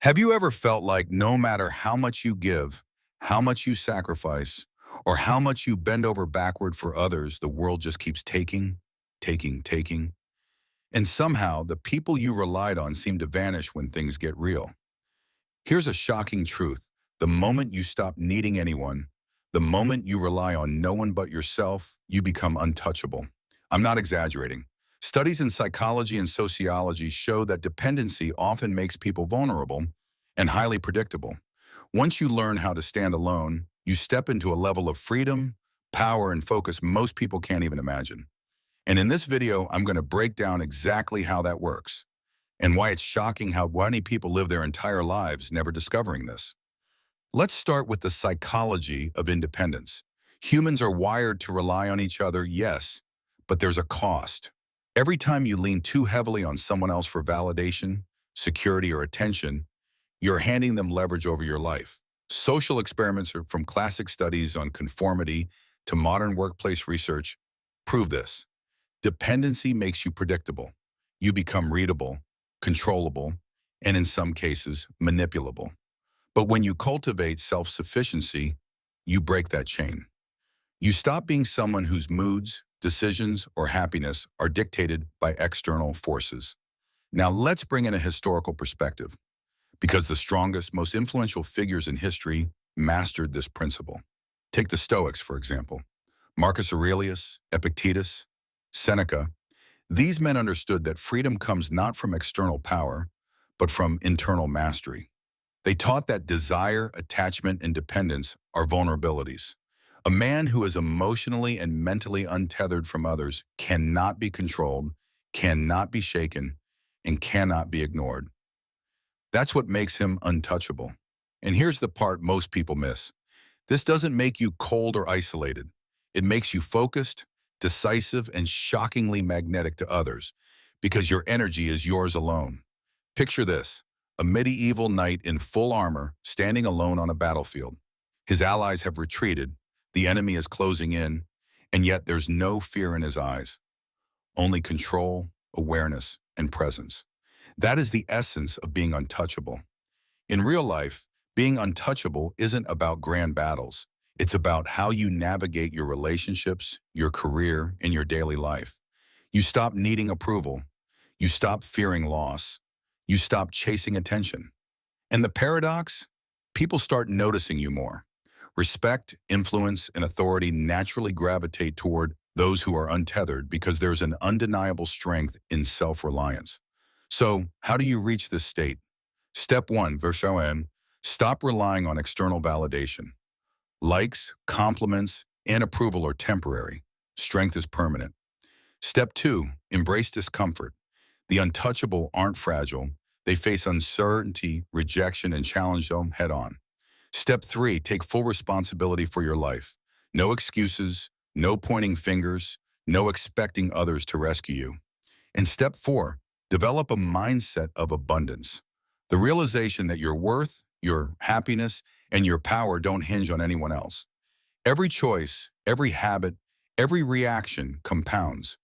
Have you ever felt like no matter how much you give, how much you sacrifice, or how much you bend over backward for others, the world just keeps taking, taking, taking? And somehow the people you relied on seem to vanish when things get real. Here's a shocking truth. The moment you stop needing anyone, the moment you rely on no one but yourself, you become untouchable. I'm not exaggerating. Studies in psychology and sociology show that dependency often makes people vulnerable and highly predictable. Once you learn how to stand alone, you step into a level of freedom, power, and focus most people can't even imagine. And in this video, I'm going to break down exactly how that works and why it's shocking how many people live their entire lives never discovering this. Let's start with the psychology of independence. Humans are wired to rely on each other, yes, but there's a cost. Every time you lean too heavily on someone else for validation, security, or attention, you're handing them leverage over your life. Social experiments from classic studies on conformity to modern workplace research prove this. Dependency makes you predictable. You become readable, controllable, and in some cases, manipulable. But when you cultivate self-sufficiency, you break that chain. You stop being someone whose moods, decisions, or happiness are dictated by external forces. Now let's bring in a historical perspective, because the strongest, most influential figures in history mastered this principle. Take the Stoics, for example. Marcus Aurelius, Epictetus, Seneca. These men understood that freedom comes not from external power, but from internal mastery. They taught that desire, attachment, and dependence are vulnerabilities. A man who is emotionally and mentally untethered from others cannot be controlled, cannot be shaken, and cannot be ignored. That's what makes him untouchable. And here's the part most people miss. This doesn't make you cold or isolated. It makes you focused, decisive, and shockingly magnetic to others, because your energy is yours alone. Picture this. A medieval knight in full armor, standing alone on a battlefield. His allies have retreated, the enemy is closing in, and yet there's no fear in his eyes. Only control, awareness, and presence. That is the essence of being untouchable. In real life, being untouchable isn't about grand battles. It's about how you navigate your relationships, your career, and your daily life. You stop needing approval. You stop fearing loss. You stop chasing attention. And the paradox? People start noticing you more. Respect, influence, and authority naturally gravitate toward those who are untethered because there's an undeniable strength in self-reliance. So, how do you reach this state? Step 1, verse 1, stop relying on external validation. Likes, compliments, and approval are temporary. Strength is permanent. Step 2, embrace discomfort. The untouchable aren't fragile. They face uncertainty, rejection, and challenge them head on. Step 3, take full responsibility for your life. No excuses, no pointing fingers, no expecting others to rescue you. And step 4, develop a mindset of abundance. The realization that your worth, your happiness, and your power don't hinge on anyone else. Every choice, every habit, every reaction compounds,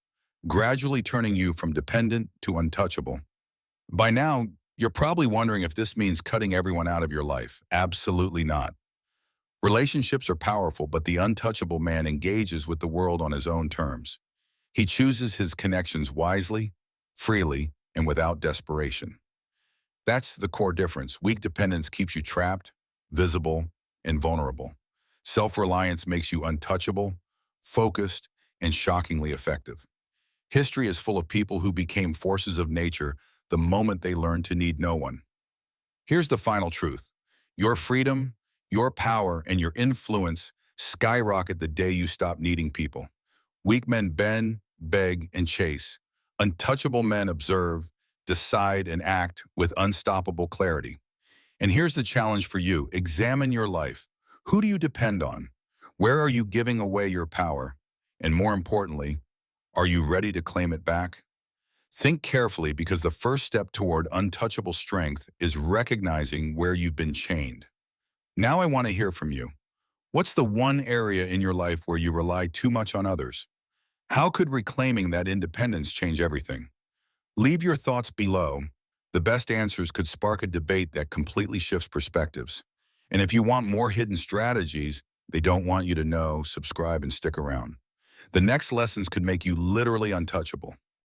gradually turning you from dependent to untouchable. By now, you're probably wondering if this means cutting everyone out of your life. Absolutely not. Relationships are powerful, but the untouchable man engages with the world on his own terms. He chooses his connections wisely, freely, and without desperation. That's the core difference. Weak dependence keeps you trapped, visible, and vulnerable. Self-reliance makes you untouchable, focused, and shockingly effective. History is full of people who became forces of nature the moment they learned to need no one. Here's the final truth. Your freedom, your power, and your influence skyrocket the day you stop needing people. Weak men bend, beg, and chase. Untouchable men observe, decide, and act with unstoppable clarity. And here's the challenge for you. Examine your life. Who do you depend on? Where are you giving away your power? And more importantly, are you ready to claim it back? Think carefully, because the first step toward untouchable strength is recognizing where you've been chained. Now I want to hear from you. What's the one area in your life where you rely too much on others? How could reclaiming that independence change everything? Leave your thoughts below. The best answers could spark a debate that completely shifts perspectives. And if you want more hidden strategies they don't want you to know, subscribe and stick around. The next lessons could make you literally untouchable.